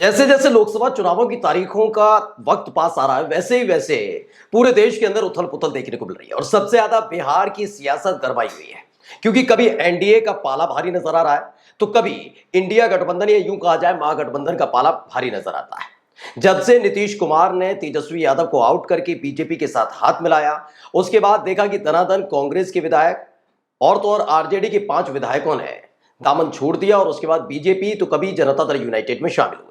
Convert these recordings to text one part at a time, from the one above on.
जैसे जैसे लोकसभा चुनावों की तारीखों का वक्त पास आ रहा है वैसे ही वैसे पूरे देश के अंदर उथल पुथल देखने को मिल रही है और सबसे ज्यादा बिहार की सियासत गरमाई हुई है क्योंकि कभी एनडीए का पाला भारी नजर आ रहा है तो कभी इंडिया गठबंधन या यूं कहा जाए महागठबंधन का पाला भारी नजर आता है। जब से नीतीश कुमार ने तेजस्वी यादव को आउट करके बीजेपी के साथ हाथ मिलाया उसके बाद देखा कि धनाधन कांग्रेस के विधायक और तो और आरजेडी के 5 विधायकों ने दामन छोड़ दिया और उसके बाद बीजेपी तो कभी जनता दल यूनाइटेड में शामिल हुए।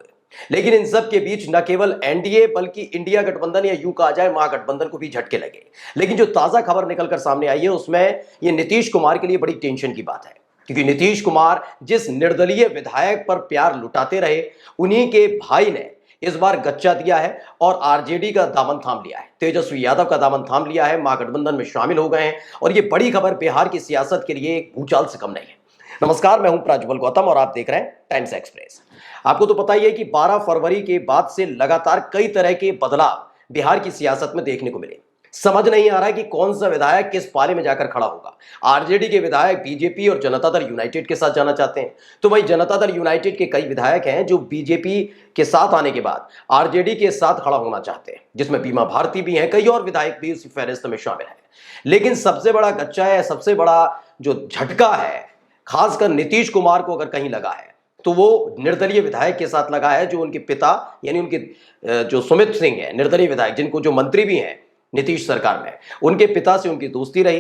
लेकिन इन सब के बीच न केवल एनडीए बल्कि इंडिया गठबंधन या यूं कहा जाए महागठबंधन को भी झटके लगे। लेकिन जो ताजा खबर निकलकर सामने आई है उसमें ये नीतीश कुमार के लिए बड़ी टेंशन की बात है क्योंकि नीतीश कुमार जिस निर्दलीय विधायक पर प्यार लुटाते रहे उन्हीं के भाई ने इस बार गच्चा दिया है और आरजेडी का दामन थाम लिया है, तेजस्वी यादव का दामन थाम लिया है, महागठबंधन में शामिल हो गए हैं और ये बड़ी खबर बिहार की सियासत के लिए एक भूचाल से कम नहीं है। नमस्कार, मैं हूं प्रज्वल गौतम और आप देख रहे हैं टाइम्स एक्सप्रेस। आपको तो पता ही है कि 12 फरवरी के बाद से लगातार कई तरह के बदलाव बिहार की सियासत में देखने को मिले। समझ नहीं आ रहा है कि कौन सा विधायक किस पाले में जाकर खड़ा होगा। आरजेडी के विधायक बीजेपी और जनता दल यूनाइटेड के साथ जाना चाहते हैं तो वहीं जनता दल यूनाइटेड के कई विधायक हैं जो बीजेपी के साथ आने के बाद आरजेडी के साथ खड़ा होना चाहते हैं, जिसमें बीमा भारती भी हैं, कई और विधायक भी उसी फहरिस्त में शामिल हैं। लेकिन सबसे बड़ा गच्चा है, सबसे बड़ा जो झटका है खासकर नीतीश कुमार को अगर कहीं लगा है तो वो निर्दलीय विधायक के साथ लगा है जो उनके पिता यानी उनके जो सुमित सिंह है, निर्दलीय विधायक जिनको जो मंत्री भी हैं नीतीश सरकार में, उनके पिता से उनकी दोस्ती रही।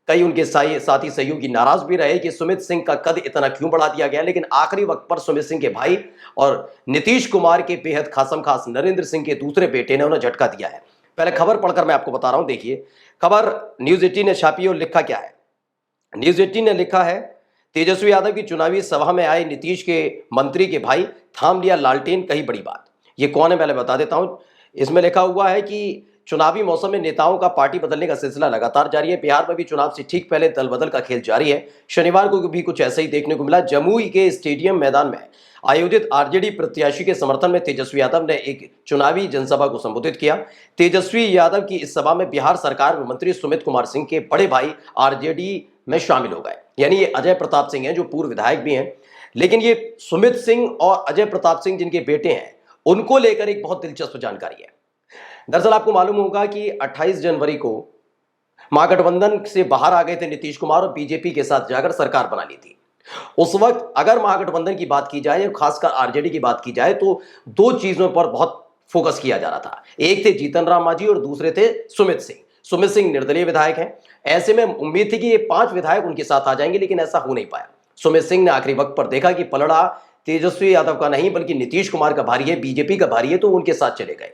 कई उनके साथी सहयोगी नाराज भी रहे कि सुमित सिंह का कद इतना क्यों बढ़ा दिया गया। लेकिन आखिरी वक्त पर सुमित सिंह के भाई और नीतीश कुमार के बेहद खासम खास नरेंद्र सिंह के दूसरे बेटे ने उन्हें झटका दिया है। पहले खबर पढ़कर मैं आपको बता रहा हूं। देखिए, खबर न्यूज 18 ने छापी और लिखा क्या है। न्यूज 18 ने लिखा है, तेजस्वी यादव की चुनावी सभा में आए नीतीश के मंत्री के भाई, थाम लिया लालटेन, कही बड़ी बात। ये कौन है पहले बता देता हूं। इसमें लिखा हुआ है कि चुनावी मौसम में नेताओं का पार्टी बदलने का सिलसिला लगातार जारी है। बिहार में भी चुनाव से ठीक पहले दल बदल का खेल जारी है। शनिवार को भी कुछ ऐसा ही देखने को मिला। जमुई के स्टेडियम मैदान में आयोजित आरजेडी प्रत्याशी के समर्थन में तेजस्वी यादव ने एक चुनावी जनसभा को संबोधित किया। तेजस्वी यादव की इस सभा में बिहार सरकार में मंत्री सुमित कुमार सिंह के बड़े भाई आरजेडी में शामिल हो गए, यानी ये अजय प्रताप सिंह हैं जो पूर्व विधायक भी हैं। लेकिन ये सुमित सिंह और अजय प्रताप सिंह जिनके बेटे हैं उनको लेकर एक बहुत दिलचस्प जानकारी है। दरअसल आपको मालूम होगा कि 28 जनवरी को महागठबंधन से बाहर आ गए थे नीतीश कुमार और बीजेपी के साथ जाकर सरकार बना ली थी। उस वक्त अगर महागठबंधन की बात की जाए, खासकर आरजेडी की बात की जाए, तो दो चीजों पर बहुत फोकस किया जा रहा था। एक थे जीतन राम मांझी और दूसरे थे सुमित सिंह। सुमित सिंह निर्दलीय विधायक हैं। ऐसे में उम्मीद थी कि ये 5 विधायक उनके साथ आ जाएंगे, लेकिन ऐसा हो नहीं पाया। सुमित सिंह ने आखिरी वक्त पर देखा कि पलड़ा तेजस्वी यादव का नहीं बल्कि नीतीश कुमार का भारी है, बीजेपी का भारी है, तो उनके साथ चले गए।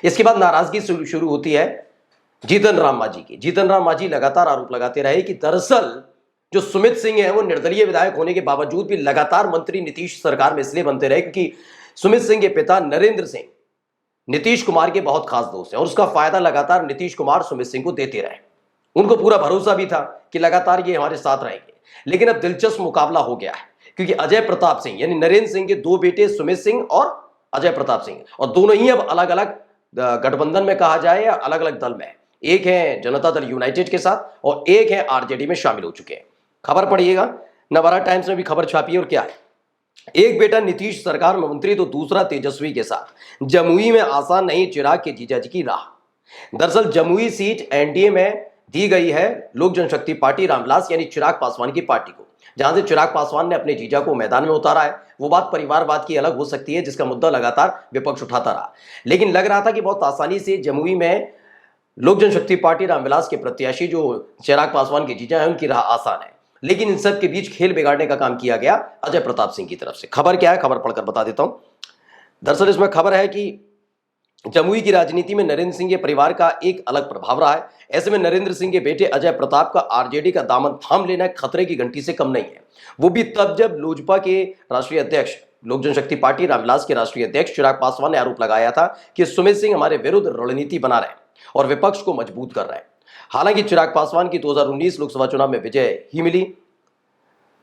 इसके बाद नाराजगी शुरू होती है जीतन राम मांझी की। जीतन राम मांझी लगातार आरोप लगाते रहे कि दरअसल जो सुमित सिंह है वो निर्दलीय विधायक होने के बावजूद भी लगातार मंत्री नीतीश सरकार में इसलिए बनते रहे क्योंकि सुमित सिंह के पिता नरेंद्र सिंह नीतीश कुमार के बहुत खास दोस्त हैं और उसका फायदा लगातार नीतीश कुमार सुमित सिंह को देते रहे। उनको पूरा भरोसा भी था कि लगातार ये हमारे साथ रहेंगे। लेकिन अब दिलचस्प मुकाबला हो गया है क्योंकि अजय प्रताप सिंह यानी नरेंद्र सिंह के 2 बेटे सुमित सिंह और अजय प्रताप सिंह, और दोनों ही अब अलग अलग गठबंधन में कहा जाए या अलग अलग दल में, एक है जनता दल यूनाइटेड के साथ और एक है आरजेडी में शामिल हो चुके हैं। खबर पढ़िएगा, नवभारत टाइम्स में भी खबर छापी है और क्या है, एक बेटा नीतीश सरकार में मंत्री तो दूसरा तेजस्वी के साथ। जमुई में आसान नहीं चिराग के जीजाजी की राह। दरअसल जमुई सीट एनडीए में दी गई है लोक जनशक्ति पार्टी रामविलास यानी चिराग पासवान की पार्टी को, जहां से चिराग पासवान ने अपने जीजा को मैदान में उतारा है। वो बात परिवारवाद की अलग हो सकती है जिसका मुद्दा लगातार विपक्ष उठाता रहा, लेकिन लग रहा था कि बहुत आसानी से जमुई में लोक जनशक्ति पार्टी रामविलास के प्रत्याशी जो चिराग पासवान के जीजा है उनकी राह आसान है। लेकिन इन सब के बीच खेल बिगाड़ने का काम किया गया अजय प्रताप सिंह की तरफ से। खबर क्या है, खबर पढ़कर बता देता हूं। दरअसल इसमें खबर है कि जमुई की राजनीति में नरेंद्र सिंह के परिवार का एक अलग प्रभाव रहा है। ऐसे में नरेंद्र सिंह के बेटे अजय प्रताप का आरजेडी का दामन थाम लेना खतरे की घंटी से कम नहीं है। वो भी तब जब लोजपा के राष्ट्रीय अध्यक्ष, लोक जनशक्ति पार्टी रामविलास के राष्ट्रीय अध्यक्ष चिराग पासवान ने आरोप लगाया था कि सुमित सिंह हमारे विरुद्ध रणनीति बना रहे हैं और विपक्ष को मजबूत कर रहे हैं। हालांकि चिराग पासवान की 2019 लोकसभा चुनाव में विजय ही मिली,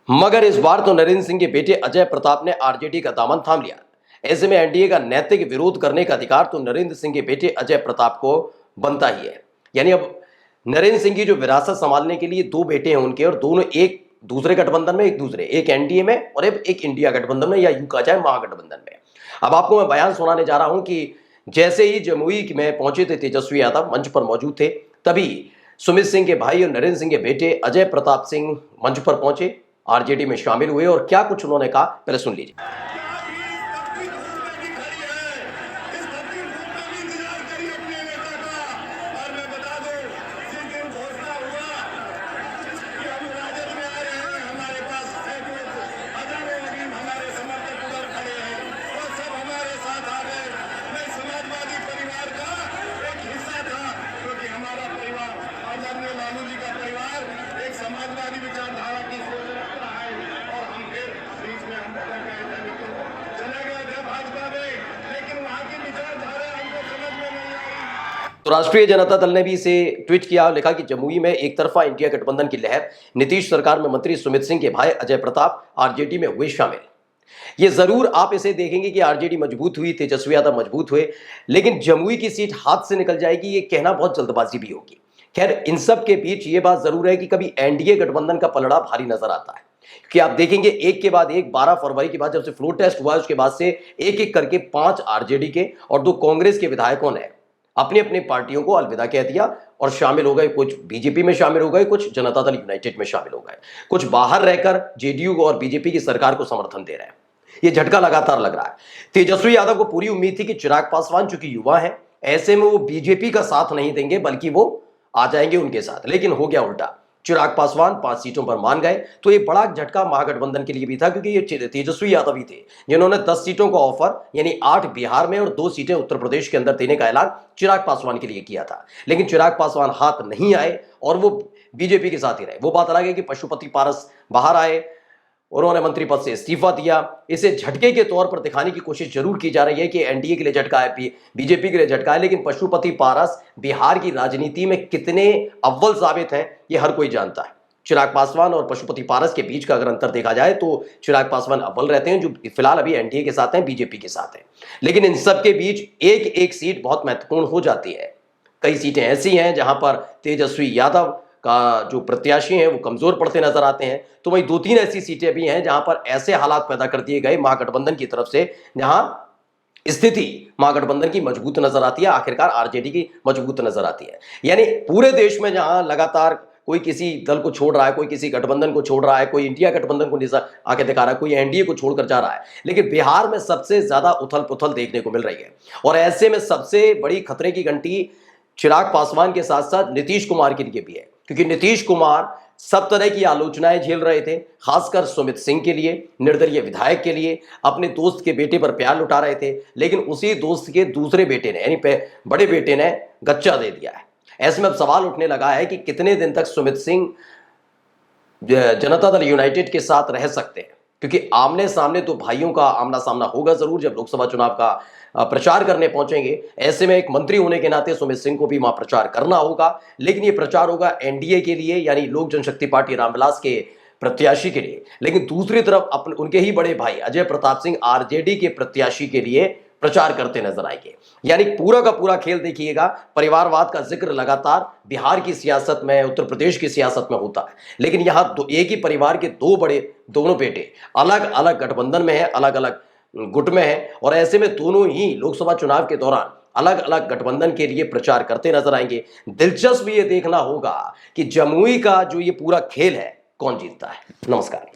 मगर इस बार तो नरेंद्र सिंह के बेटे अजय प्रताप ने आरजेडी का दामन थाम लिया। ऐसे में एनडीए का नैतिक विरोध करने का अधिकार तो नरेंद्र सिंह के बेटे अजय प्रताप को बनता ही है। यानी अब नरेंद्र सिंह की जो विरासत संभालने के लिए 2 बेटे हैं उनके, और दोनों एक दूसरे गठबंधन में, एक एनडीए में और एक इंडिया गठबंधन में या यूं कहा जाए महागठबंधन में। अब आपको मैं बयान सुनाने जा रहा हूं कि जैसे ही जमुई में पहुंचे थे तेजस्वी यादव, मंच पर मौजूद थे, तभी सुमित सिंह के भाई और नरेंद्र सिंह के बेटे अजय प्रताप सिंह मंच पर पहुंचे, आरजेडी में शामिल हुए और क्या कुछ उन्होंने कहा पहले सुन लीजिए। समाजवादी विचारधारा की सोच रखता है और हम फिर बीच में हम चले गए थे भाजपा में, लेकिन वहां की विचारधारा हमको समझ में नहीं आई। तो राष्ट्रीय जनता दल ने भी इसे ट्वीट किया और लिखा कि जमुई में एक तरफा इंडिया गठबंधन की लहर, नीतीश सरकार में मंत्री सुमित सिंह के भाई अजय प्रताप आरजेडी में हुए शामिल। ये जरूर आप इसे देखेंगे कि आरजेडी मजबूत हुई, तेजस्वी यादव मजबूत हुए, लेकिन जमुई की सीट हाथ से निकल जाएगी, ये कहना बहुत जल्दबाजी भी होगी। खैर, इन सब के बीच ये बात जरूर है कि कभी एनडीए गठबंधन का पलड़ा भारी नजर आता है कि आप देखेंगे एक के बाद एक, 12 फरवरी के बाद जब से फ्लोर टेस्ट हुआ उसके बाद से एक एक करके 5 आरजेडी के और 2 कांग्रेस के विधायकों ने अपनी अपनी पार्टियों को अलविदा कह दिया और शामिल हो गए। कुछ बीजेपी में शामिल हो गए, कुछ जनता दल यूनाइटेड में शामिल हो गए, कुछ बाहर रहकर जेडीयू और बीजेपी की सरकार को समर्थन दे रहे हैं। ये झटका लगातार लग रहा है। तेजस्वी यादव को पूरी उम्मीद थी कि चिराग पासवान चूंकि युवा है, ऐसे में वो बीजेपी का साथ नहीं देंगे बल्कि वो आ जाएंगे उनके साथ, लेकिन हो गया उल्टा। चिराग पासवान 5 सीटों पर मान गए, तो ये बड़ा झटका महागठबंधन के लिए भी था, क्योंकि ये तेजस्वी यादव ही थे जिन्होंने 10 सीटों का ऑफर, यानी 8 बिहार में और 2 सीटें उत्तर प्रदेश के अंदर देने का ऐलान चिराग पासवान के लिए किया था। लेकिन चिराग पासवान हाथ नहीं आए और वो बीजेपी के साथ ही रहे। वो बात अलग है कि पशुपति पारस बाहर आए, उन्होंने मंत्री पद से इस्तीफा दिया। इसे झटके के तौर पर दिखाने की कोशिश जरूर की जा रही है कि एनडीए के लिए झटका है, बीजेपी के लिए झटका है, लेकिन पशुपति पारस बिहार की राजनीति में कितने अव्वल साबित हैं ये हर कोई जानता है। चिराग पासवान और पशुपति पारस के बीच का अगर अंतर देखा जाए तो चिराग पासवान अव्वल रहते हैं, जो फिलहाल अभी एनडीए के साथ हैं, बीजेपी के साथ हैं। लेकिन इन सब के बीच एक एक सीट बहुत महत्वपूर्ण हो जाती है। कई सीटें ऐसी हैं जहां पर तेजस्वी यादव का जो प्रत्याशी हैं वो कमजोर पड़ते नजर आते हैं, तो वहीं 2-3 ऐसी सीटें भी हैं जहां पर ऐसे हालात पैदा कर दिए गए महागठबंधन की तरफ से, जहां स्थिति महागठबंधन की मजबूत नजर आती है, आखिरकार आरजेडी की मजबूत नजर आती है। यानी पूरे देश में जहां लगातार कोई किसी दल को छोड़ रहा है, कोई किसी गठबंधन को छोड़ रहा है, कोई इंडिया गठबंधन को आके दिखा रहा है, कोई एनडीए को छोड़कर जा रहा है, लेकिन बिहार में सबसे ज्यादा उथल पुथल देखने को मिल रही है। और ऐसे में सबसे बड़ी खतरे की घंटी चिराग पासवान के साथ साथ नीतीश कुमार के लिए भी है, क्योंकि नीतीश कुमार सब तरह की आलोचनाएं झेल रहे थे, खासकर सुमित सिंह के लिए, निर्दलीय विधायक के लिए, अपने दोस्त के बेटे पर प्यार लुटा रहे थे, लेकिन उसी दोस्त के दूसरे बेटे ने, यानी बड़े बेटे ने गच्चा दे दिया है। ऐसे में अब सवाल उठने लगा है कि कितने दिन तक सुमित सिंह जनता दल यूनाइटेड के साथ रह सकते हैं, क्योंकि आमने सामने तो भाइयों का आमना सामना होगा जरूर जब लोकसभा चुनाव का प्रचार करने पहुंचेंगे। ऐसे में एक मंत्री होने के नाते सुमित सिंह को भी वहां प्रचार करना होगा, लेकिन ये प्रचार होगा एनडीए के लिए, यानी लोक जनशक्ति पार्टी रामविलास के प्रत्याशी के लिए। लेकिन दूसरी तरफ अपने उनके ही बड़े भाई अजय प्रताप सिंह आरजेडी के प्रत्याशी के लिए प्रचार करते नजर आएंगे। यानी पूरा का पूरा खेल देखिएगा, परिवारवाद का जिक्र लगातार बिहार की सियासत में, उत्तर प्रदेश की सियासत में होता है, लेकिन यहाँ एक ही परिवार के दोनों बेटे अलग अलग गठबंधन में है, अलग अलग गुट में है, और ऐसे में दोनों ही लोकसभा चुनाव के दौरान अलग अलग गठबंधन के लिए प्रचार करते नजर आएंगे। दिलचस्प ये देखना होगा कि जमुई का जो ये पूरा खेल है कौन जीतता है। नमस्कार।